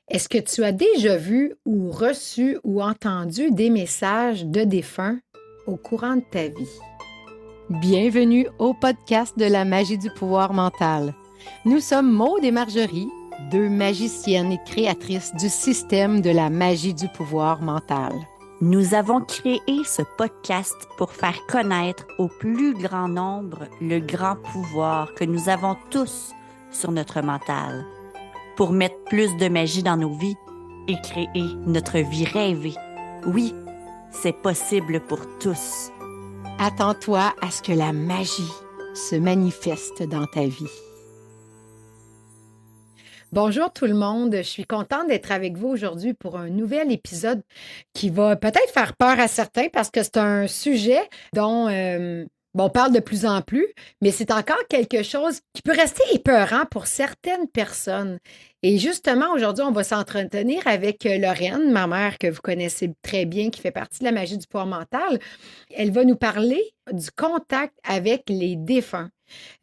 Est-ce que tu as déjà vu ou reçu ou entendu des messages de défunts au courant de ta vie? Bienvenue au podcast de la magie du pouvoir mental. Nous sommes Maude et Marjorie, deux magiciennes et créatrices du système de la magie du pouvoir mental. Nous avons créé ce podcast pour faire connaître au plus grand nombre le grand pouvoir que nous avons tous sur notre mental, pour mettre plus de magie dans nos vies et créer notre vie rêvée. Oui, c'est possible pour tous. Attends-toi à ce que la magie se manifeste dans ta vie. Bonjour tout le monde, je suis contente d'être avec vous aujourd'hui pour un nouvel épisode qui va peut-être faire peur à certains parce que c'est un sujet dont on parle de plus en plus, mais c'est encore quelque chose qui peut rester épeurant pour certaines personnes. Et justement, aujourd'hui, on va s'entretenir avec Lorraine, ma mère que vous connaissez très bien, qui fait partie de la magie du pouvoir mental. Elle va nous parler du contact avec les défunts.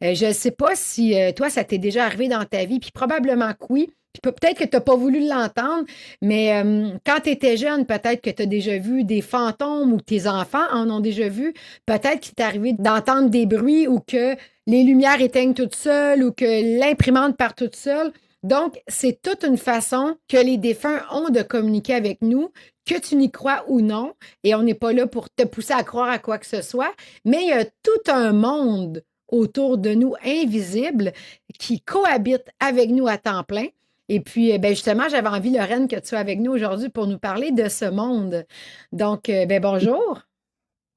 Je ne sais pas si toi, ça t'est déjà arrivé dans ta vie, puis probablement que oui. Puis peut-être que tu n'as pas voulu l'entendre, mais quand tu étais jeune, peut-être que tu as déjà vu des fantômes ou tes enfants en ont déjà vu. Peut-être qu'il t'est arrivé d'entendre des bruits ou que les lumières éteignent toutes seules ou que l'imprimante part toute seule. Donc, c'est toute une façon que les défunts ont de communiquer avec nous, que tu n'y crois ou non. Et on n'est pas là pour te pousser à croire à quoi que ce soit, mais il y a tout un monde autour de nous invisibles qui cohabitent avec nous à temps plein. Et puis, ben justement, j'avais envie, Lorraine, que tu sois avec nous aujourd'hui pour nous parler de ce monde. Donc, ben bonjour.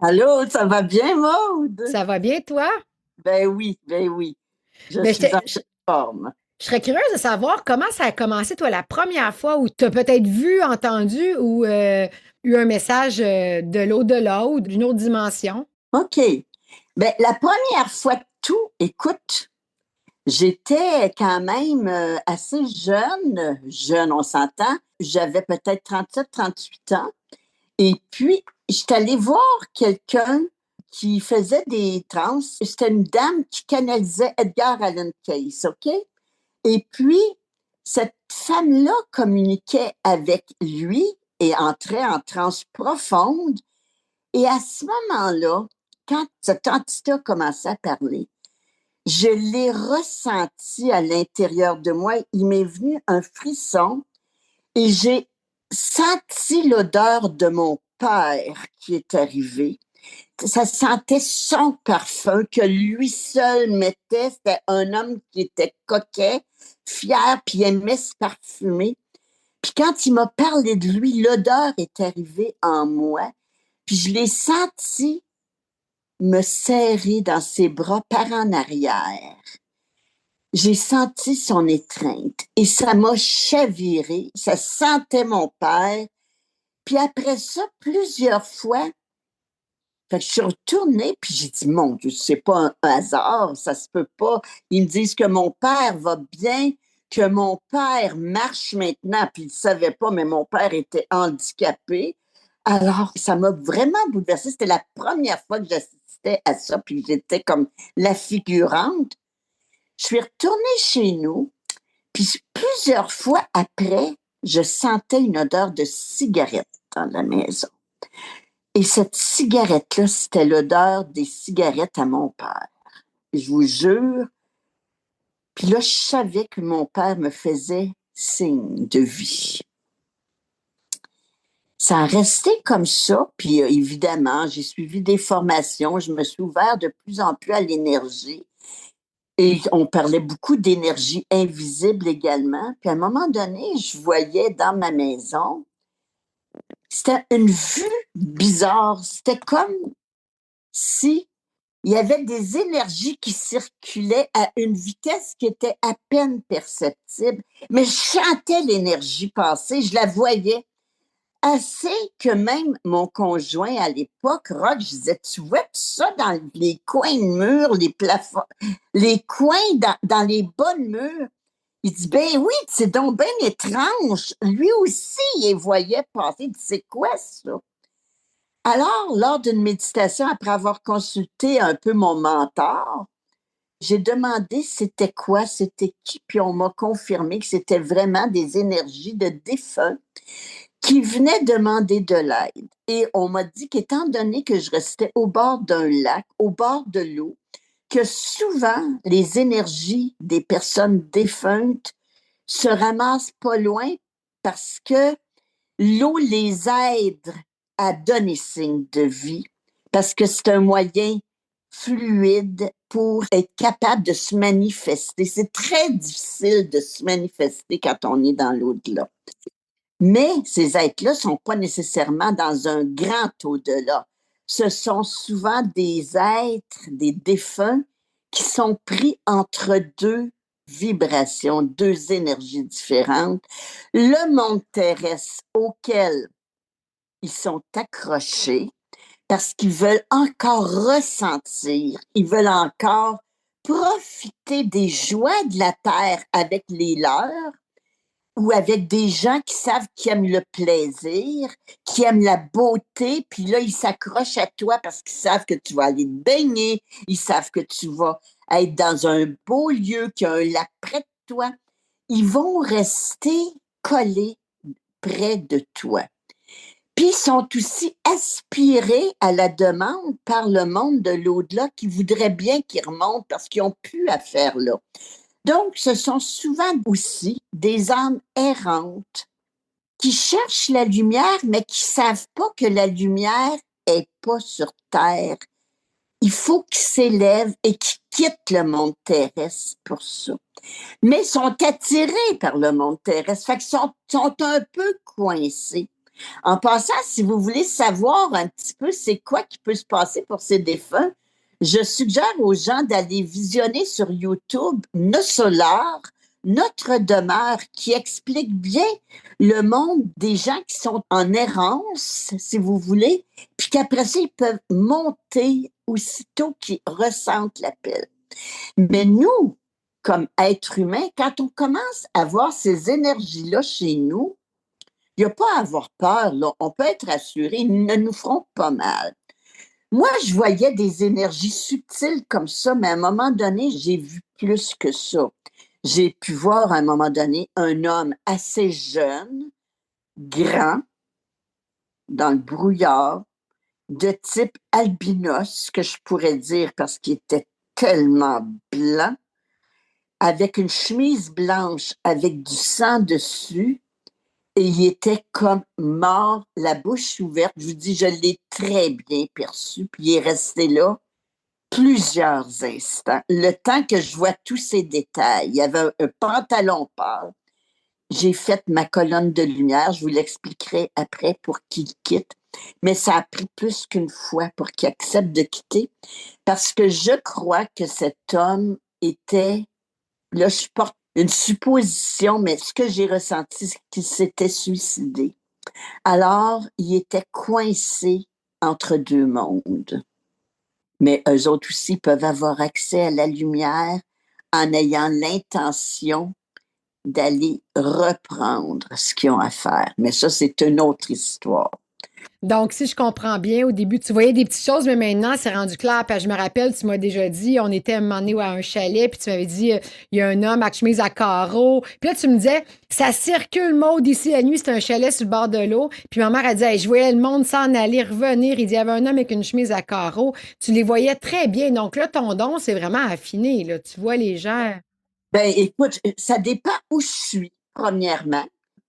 Allô, ça va bien, Maude? Ça va bien, toi? Ben oui, je Ben, suis en forme. je serais curieuse de savoir comment ça a commencé, toi, la première fois où tu as peut-être vu, entendu ou eu un message de l'au-delà ou d'une autre dimension. OK. Ben, la première fois que tout, écoute, j'étais quand même assez jeune, on s'entend. J'avais peut-être 37, 38 ans. Et puis, j'étais allée voir quelqu'un qui faisait des trans. C'était une dame qui canalisait Edgar Allan Cayce, OK? Et puis, cette femme-là communiquait avec lui et entrait en transe profonde. Et à ce moment-là, quand cette entité a commencé à parler, je l'ai ressenti à l'intérieur de moi. Il m'est venu un frisson et j'ai senti l'odeur de mon père qui est arrivé. Ça sentait son parfum que lui seul mettait. C'était un homme qui était coquet, fier, puis aimait se parfumer. Puis quand il m'a parlé de lui, l'odeur est arrivée en moi. Puis je l'ai senti me serrer dans ses bras par en arrière. J'ai senti son étreinte et ça m'a chaviré. Ça sentait mon père. Puis après ça, plusieurs fois, fait que je suis retournée, puis j'ai dit, mon Dieu, c'est pas un hasard, ça se peut pas. Ils me disent que mon père va bien, que mon père marche maintenant, puis ils ne savaient pas, mais mon père était handicapé. Alors, ça m'a vraiment bouleversée. C'était la première fois que j'assistais à ça, puis j'étais comme la figurante. Je suis retournée chez nous, puis plusieurs fois après, je sentais une odeur de cigarette dans la maison. Et cette cigarette-là, c'était l'odeur des cigarettes à mon père. Je vous jure. Puis là, je savais que mon père me faisait signe de vie. Ça a resté comme ça. Puis évidemment, j'ai suivi des formations. Je me suis ouvert de plus en plus à l'énergie. Et on parlait beaucoup d'énergie invisible également. Puis à un moment donné, je voyais dans ma maison, c'était une vue bizarre. C'était comme si il y avait des énergies qui circulaient à une vitesse qui était à peine perceptible, mais je sentais l'énergie passer, je la voyais. Assez que même mon conjoint à l'époque, Rock, je disais, tu vois tout ça dans les coins de murs, les plafonds, les coins dans les bas de murs. Il dit, ben oui, c'est donc bien étrange. Lui aussi, il voyait passer. Il dit, c'est quoi ça? Alors, lors d'une méditation, après avoir consulté un peu mon mentor, J'ai demandé c'était quoi, c'était qui, puis on m'a confirmé que c'était vraiment des énergies de défunts qui venaient demander de l'aide. Et on m'a dit qu'étant donné que je restais au bord d'un lac, au bord de l'eau, que souvent les énergies des personnes défuntes se ramassent pas loin parce que l'eau les aide à donner signe de vie, parce que c'est un moyen fluide pour être capable de se manifester. C'est très difficile de se manifester quand on est dans l'au-delà. Mais ces êtres-là ne sont pas nécessairement dans un grand au-delà. Ce sont souvent des êtres, des défunts, qui sont pris entre deux vibrations, deux énergies différentes. Le monde terrestre auquel ils sont accrochés parce qu'ils veulent encore ressentir, ils veulent encore profiter des joies de la terre avec les leurs ou avec des gens qui savent qu'ils aiment le plaisir, qui aiment la beauté, puis là, ils s'accrochent à toi parce qu'ils savent que tu vas aller te baigner, ils savent que tu vas être dans un beau lieu, qu'il y a un lac près de toi. Ils vont rester collés près de toi. Puis ils sont aussi aspirés à la demande par le monde de l'au-delà qui voudrait bien qu'ils remontent parce qu'ils n'ont plus à faire là. Donc, ce sont souvent aussi des âmes errantes qui cherchent la lumière, mais qui ne savent pas que la lumière n'est pas sur Terre. Il faut qu'ils s'élèvent et qu'ils quittent le monde terrestre pour ça. Mais ils sont attirés par le monde terrestre, fait qu'ils sont un peu coincés. En passant, si vous voulez savoir un petit peu c'est quoi qui peut se passer pour ces défunts, je suggère aux gens d'aller visionner sur YouTube Nos Solar, Notre demeure, qui explique bien le monde des gens qui sont en errance, si vous voulez, puis qu'après ça, ils peuvent monter aussitôt qu'ils ressentent l'appel. Mais nous, comme êtres humains, quand on commence à voir ces énergies-là chez nous, il n'y a pas à avoir peur, là. On peut être rassuré, ils ne nous feront pas mal. Moi, je voyais des énergies subtiles comme ça, mais à un moment donné, j'ai vu plus que ça. J'ai pu voir à un moment donné un homme assez jeune, grand, dans le brouillard, de type albinos, que je pourrais dire parce qu'il était tellement blanc, avec une chemise blanche avec du sang dessus, et il était comme mort, la bouche ouverte. Je vous dis, je l'ai très bien perçu, puis il est resté là plusieurs instants, le temps que je vois tous ces détails. Il y avait un pantalon pâle. J'ai fait ma colonne de lumière, je vous l'expliquerai après pour qu'il quitte, mais ça a pris plus qu'une fois pour qu'il accepte de quitter, parce que je crois que cet homme était, là je porte une supposition, mais ce que j'ai ressenti, c'est qu'il s'était suicidé. Alors, il était coincé entre deux mondes. Mais eux autres aussi peuvent avoir accès à la lumière en ayant l'intention d'aller reprendre ce qu'ils ont à faire. Mais ça, c'est une autre histoire. Donc, si je comprends bien, au début, tu voyais des petites choses, mais maintenant, c'est rendu clair. Puis je me rappelle, tu m'as déjà dit, on était un moment donné à un chalet, puis tu m'avais dit, il y a un homme avec chemise à carreaux. Puis là, tu me disais, ça circule, Maud, ici, la nuit, c'est un chalet sur le bord de l'eau. Puis ma mère a dit, hey, je voyais le monde s'en aller, revenir. Il dit, il y avait un homme avec une chemise à carreaux. Tu les voyais très bien. Donc là, ton don, c'est vraiment affiné, là. Tu vois les gens. Ben, écoute, ça dépend où je suis, premièrement.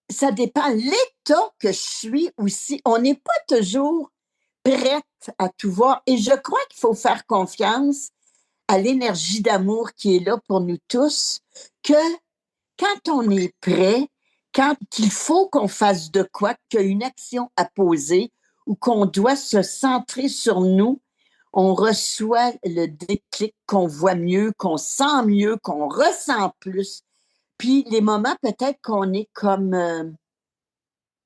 Ça dépend l'état que je suis aussi. On n'est pas toujours prête à tout voir. Et je crois qu'il faut faire confiance à l'énergie d'amour qui est là pour nous tous, que quand on est prêt, quand il faut qu'on fasse de quoi, qu'il y a une action à poser ou qu'on doit se centrer sur nous, on reçoit le déclic qu'on voit mieux, qu'on sent mieux, qu'on ressent plus. Puis les moments peut-être qu'on est comme,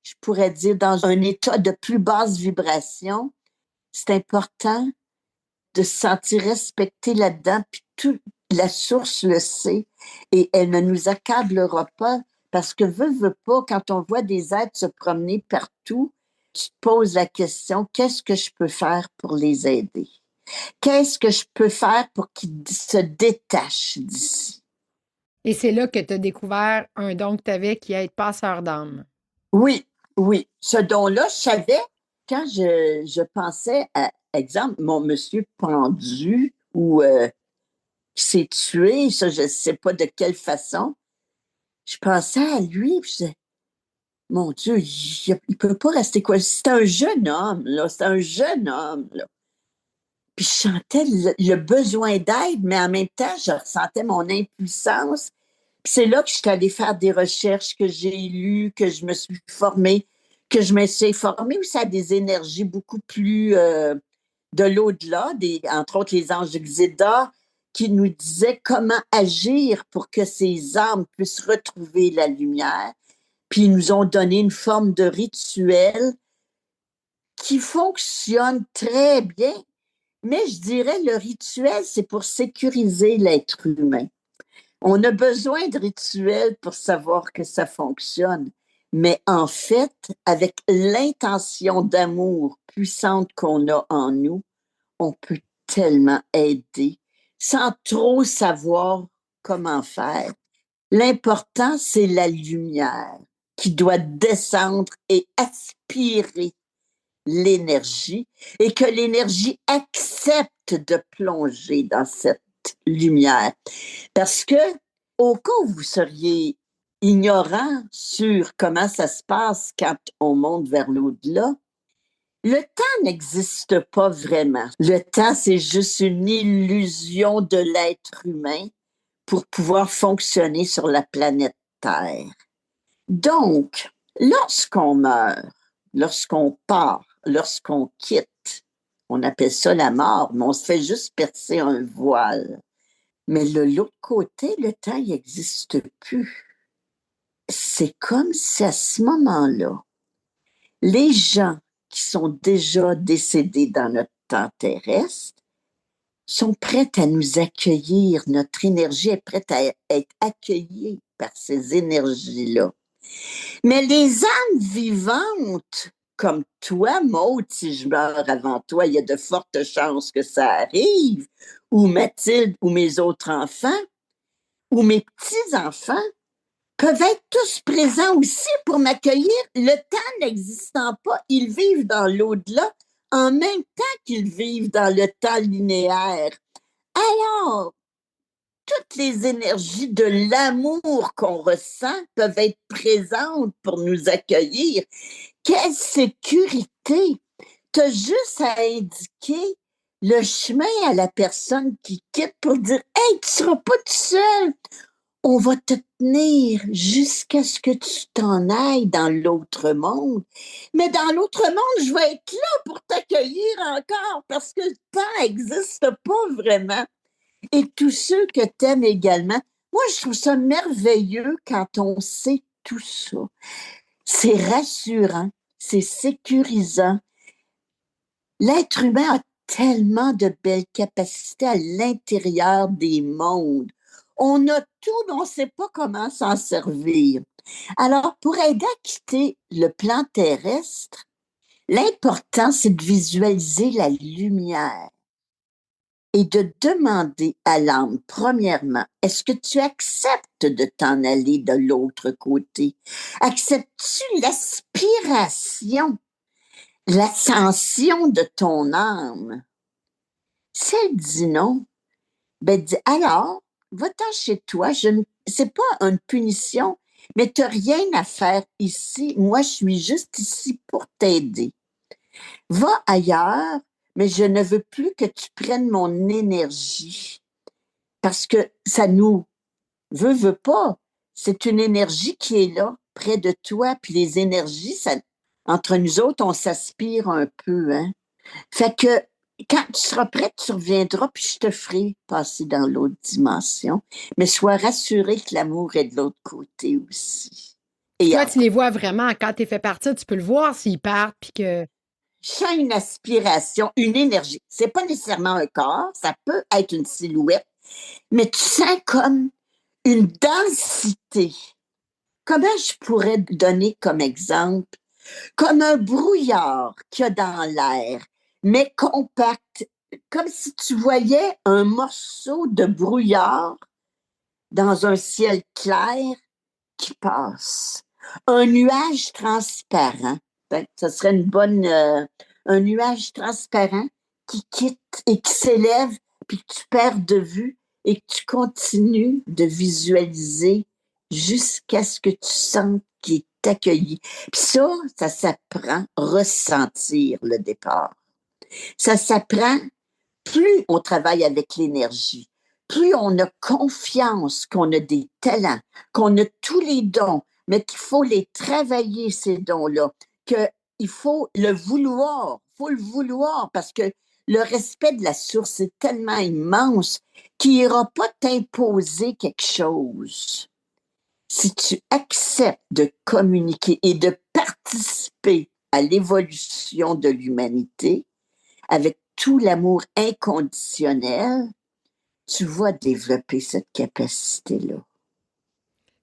je pourrais dire, dans un état de plus basse vibration, c'est important de se sentir respecté là-dedans, puis toute la source le sait, et elle ne nous accablera pas, parce que veut pas, quand on voit des êtres se promener partout, tu te poses la question, qu'est-ce que je peux faire pour les aider? Qu'est-ce que je peux faire pour qu'il se détache d'ici? Et c'est là que tu as découvert un don que tu avais qui est être passeur d'âme. Oui, oui. Ce don-là, je savais quand je pensais à, exemple, mon monsieur pendu ou qui s'est tué, ça, je ne sais pas de quelle façon. Je pensais à lui, puis je disais, mon Dieu, il ne peut pas rester quoi. C'est un jeune homme, là. C'est un jeune homme, là. Puis je sentais le besoin d'aide, mais en même temps, je ressentais mon impuissance. Puis c'est là que je suis allée faire des recherches, que j'ai lues, que je me suis formée, que je me suis formée aussi à des énergies beaucoup plus de l'au-delà, entre autres les anges de Xéda, qui nous disaient comment agir pour que ces âmes puissent retrouver la lumière. Puis ils nous ont donné une forme de rituel qui fonctionne très bien. Mais je dirais le rituel, c'est pour sécuriser l'être humain. On a besoin de rituels pour savoir que ça fonctionne. Mais en fait, avec l'intention d'amour puissante qu'on a en nous, on peut tellement aider sans trop savoir comment faire. L'important, c'est la lumière qui doit descendre et aspirer l'énergie et que l'énergie accepte de plonger dans cette lumière. Parce que au cas où vous seriez ignorant sur comment ça se passe quand on monte vers l'au-delà, le temps n'existe pas vraiment. Le temps, c'est juste une illusion de l'être humain pour pouvoir fonctionner sur la planète Terre. Donc, lorsqu'on meurt, lorsqu'on part, lorsqu'on quitte, on appelle ça la mort, mais on se fait juste percer un voile. Mais de l'autre côté, le temps n'existe plus. C'est comme si à ce moment-là, les gens qui sont déjà décédés dans notre temps terrestre sont prêts à nous accueillir. Notre énergie est prête à être accueillie par ces énergies-là. Mais les âmes vivantes, comme toi, Maud, si je meurs avant toi, il y a de fortes chances que ça arrive, ou Mathilde, ou mes autres enfants, ou mes petits-enfants, peuvent être tous présents aussi pour m'accueillir. Le temps n'existant pas, ils vivent dans l'au-delà en même temps qu'ils vivent dans le temps linéaire. Alors, toutes les énergies de l'amour qu'on ressent peuvent être présentes pour nous accueillir. Quelle sécurité! Tu as juste à indiquer le chemin à la personne qui quitte pour dire « Hey, tu ne seras pas tout seul! On va te tenir jusqu'à ce que tu t'en ailles dans l'autre monde. Mais dans l'autre monde, je vais être là pour t'accueillir encore parce que le temps n'existe pas vraiment. » Et tous ceux que tu aimes également. Moi, je trouve ça merveilleux quand on sait tout ça. C'est rassurant, c'est sécurisant. L'être humain a tellement de belles capacités à l'intérieur des mondes. On a tout, mais on ne sait pas comment s'en servir. Alors, pour aider à quitter le plan terrestre, l'important, c'est de visualiser la lumière et de demander à l'âme, premièrement, est-ce que tu acceptes de t'en aller de l'autre côté? Acceptes-tu l'aspiration, l'ascension de ton âme? Si elle dit non, ben dis alors, va-t'en chez toi. C'est pas une punition, mais tu n'as rien à faire ici. Moi, je suis juste ici pour t'aider. Va ailleurs, mais je ne veux plus que tu prennes mon énergie. Parce que ça nous veut pas. C'est une énergie qui est là, près de toi. Puis les énergies, entre nous autres, on s'aspire un peu, hein. Fait que quand tu seras prête, tu reviendras, puis je te ferai passer dans l'autre dimension. Mais sois rassuré que l'amour est de l'autre côté aussi. Et Toi, tu les vois vraiment. Quand tu es fait partir, tu peux le voir s'ils partent, puis que... sens une aspiration, une énergie. C'est pas nécessairement un corps, ça peut être une silhouette, mais tu sens comme une densité. Comment je pourrais donner comme exemple? Comme un brouillard qu'il y a dans l'air, mais compact, comme si tu voyais un morceau de brouillard dans un ciel clair qui passe. Un nuage transparent. Ben, ça serait un nuage transparent qui quitte et qui s'élève, puis que tu perds de vue et que tu continues de visualiser jusqu'à ce que tu sentes qu'il est accueilli. Puis ça s'apprend ressentir le départ. Ça s'apprend plus on travaille avec l'énergie, plus on a confiance qu'on a des talents, qu'on a tous les dons, mais qu'il faut les travailler, ces dons-là, qu'il faut le vouloir, parce que le respect de la source est tellement immense qu'il n'ira pas t'imposer quelque chose. Si tu acceptes de communiquer et de participer à l'évolution de l'humanité avec tout l'amour inconditionnel, tu vas développer cette capacité-là.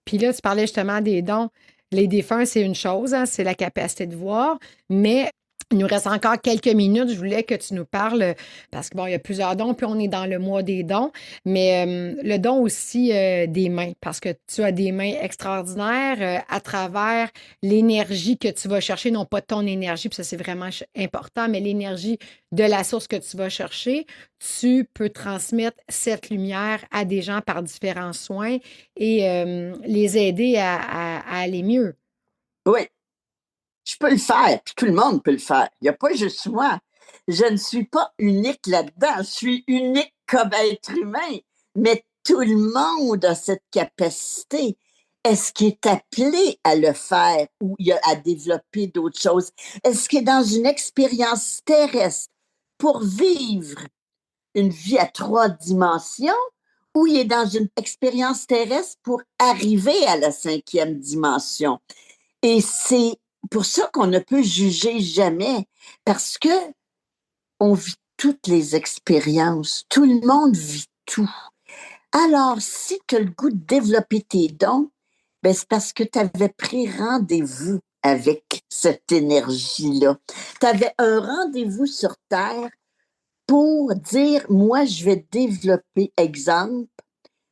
Puis là, tu parlais justement des dons. Les défunts, c'est une chose, hein, c'est la capacité de voir, mais il nous reste encore quelques minutes. Je voulais que tu nous parles, parce que bon, il y a plusieurs dons, puis on est dans le mois des dons, mais le don aussi des mains, parce que tu as des mains extraordinaires à travers l'énergie que tu vas chercher, non pas ton énergie, puis ça c'est vraiment important, mais l'énergie de la source que tu vas chercher. Tu peux transmettre cette lumière à des gens par différents soins et les aider à aller mieux. Oui, je peux le faire, puis tout le monde peut le faire. Il n'y a pas juste moi. Je ne suis pas unique là-dedans. Je suis unique comme être humain, mais tout le monde a cette capacité. Est-ce qu'il est appelé à le faire ou à développer d'autres choses? Est-ce qu'il est dans une expérience terrestre pour vivre une vie à 3 dimensions ou il est dans une expérience terrestre pour arriver à la 5e dimension? Et c'est pour ça qu'on ne peut juger jamais, parce que on vit toutes les expériences. Tout le monde vit tout. Alors, si tu as le goût de développer tes dons, ben c'est parce que tu avais pris rendez-vous avec cette énergie-là. Tu avais un rendez-vous sur Terre pour dire, moi, je vais développer, exemple,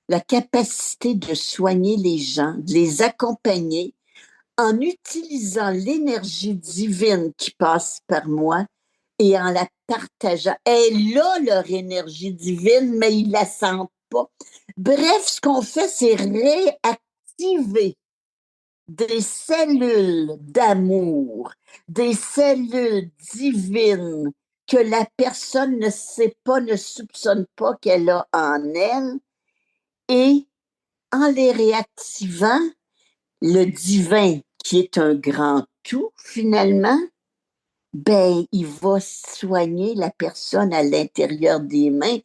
la capacité de soigner les gens, de les accompagner en utilisant l'énergie divine qui passe par moi et en la partageant. Elle a leur énergie divine, mais ils ne la sentent pas. Bref, ce qu'on fait, c'est réactiver des cellules d'amour, des cellules divines que la personne ne sait pas, ne soupçonne pas qu'elle a en elle. Et en les réactivant, le divin, qui est un grand tout finalement, ben, il va soigner la personne à l'intérieur des mains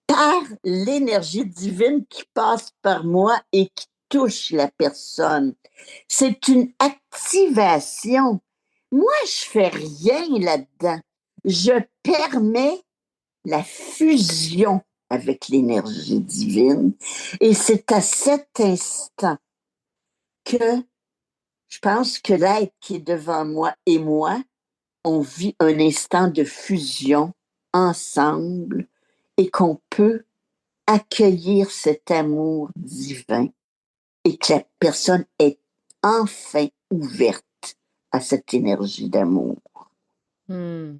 par l'énergie divine qui passe par moi et qui touche la personne. C'est une activation. Moi, je fais rien là-dedans. Je permets la fusion avec l'énergie divine. Et c'est à cet instant que je pense que l'être qui est devant moi et moi, on vit un instant de fusion ensemble et qu'on peut accueillir cet amour divin et que la personne est enfin ouverte à cette énergie d'amour. Hmm.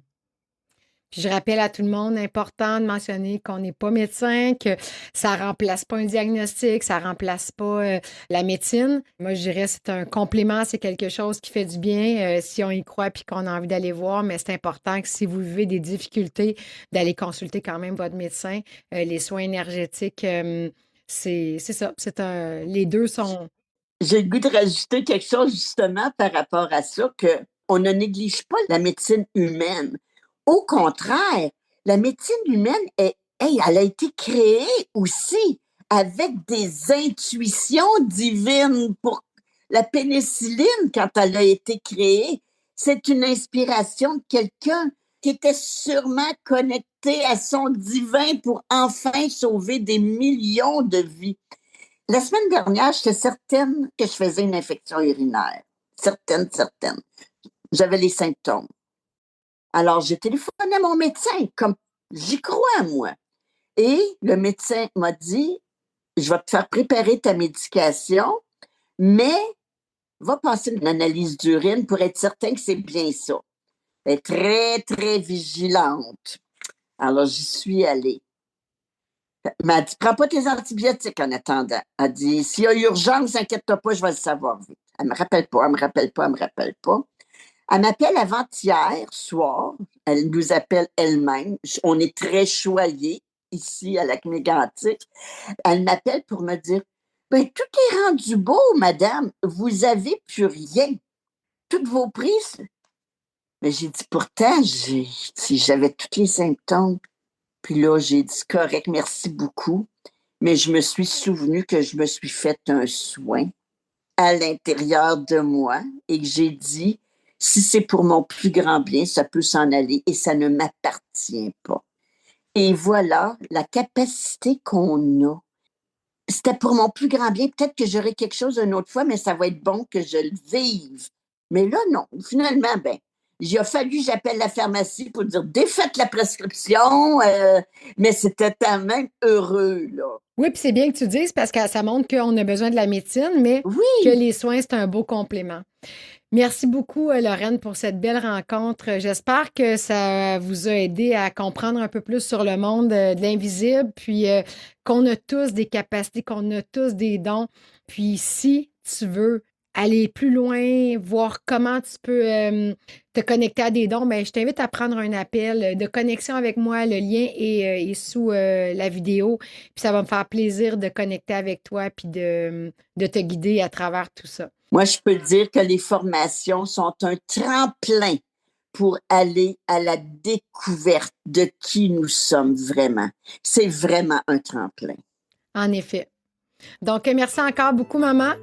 Puis je rappelle à tout le monde, important de mentionner qu'on n'est pas médecin, que ça remplace pas un diagnostic, ça remplace pas la médecine. Moi, je dirais c'est un complément, c'est quelque chose qui fait du bien si on y croit puis qu'on a envie d'aller voir. Mais c'est important que si vous vivez des difficultés, d'aller consulter quand même votre médecin. Les soins énergétiques, c'est ça. Les deux sont. J'ai le goût de rajouter quelque chose justement par rapport à ça, qu'on ne néglige pas la médecine humaine. Au contraire, la médecine humaine, elle a été créée aussi avec des intuitions divines. Pour la pénicilline, quand elle a été créée, c'est une inspiration de quelqu'un qui était sûrement connecté à son divin pour enfin sauver des millions de vies. La semaine dernière, j'étais certaine que je faisais une infection urinaire. Certaine. J'avais les symptômes. Alors, j'ai téléphoné à mon médecin, comme J'y crois, moi. Et le médecin m'a dit, je vais te faire préparer ta médication, mais va passer une analyse d'urine pour être certain que c'est bien ça. Elle est très, très vigilante. Alors, j'y suis allée. Elle m'a dit, prends pas tes antibiotiques en attendant. Elle dit, s'il y a urgence, inquiète-toi pas, je vais le savoir vite. Elle me rappelle pas, elle me rappelle pas, elle me rappelle pas. Elle m'appelle avant-hier soir. Elle nous appelle elle-même. On est très choyés ici à lac Mégantic. Elle m'appelle pour me dire, ben, tout est rendu beau, madame. Vous avez plus rien. Toutes vos prises. Mais j'ai dit, pourtant, si j'avais tous les symptômes. Puis là, j'ai dit, correct, merci beaucoup. Mais je me suis souvenu que je me suis fait un soin à l'intérieur de moi et que j'ai dit, si c'est pour mon plus grand bien, ça peut s'en aller et ça ne m'appartient pas. Et voilà la capacité qu'on a. C'était pour mon plus grand bien. Peut-être que j'aurai quelque chose une autre fois, mais ça va être bon que je le vive. Mais là, non. Finalement, ben, il a fallu que j'appelle la pharmacie pour dire défaites la prescription, mais c'était quand même heureux, là. Oui, puis c'est bien que tu dises parce que ça montre qu'on a besoin de la médecine, mais que Oui, les soins, c'est un beau complément. Merci beaucoup, Lorraine, pour cette belle rencontre. J'espère que ça vous a aidé à comprendre un peu plus sur le monde de l'invisible, puis qu'on a tous des capacités, qu'on a tous des dons. Puis si tu veux aller plus loin, voir comment tu peux te connecter à des dons, ben, je t'invite à prendre un appel de connexion avec moi. Le lien est sous la vidéo. Puis ça va me faire plaisir de connecter avec toi puis de te guider à travers tout ça. moi, je peux dire que les formations sont un tremplin pour aller à la découverte de qui nous sommes vraiment. C'est vraiment un tremplin. En effet. Donc, merci encore beaucoup, maman,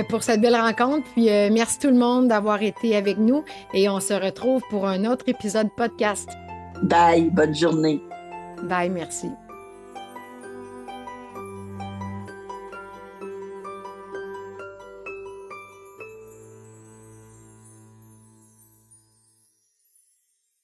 pour cette belle rencontre. Puis, merci tout le monde d'avoir été avec nous. Et on se retrouve pour un autre épisode podcast. Bye, bonne journée. Bye, merci.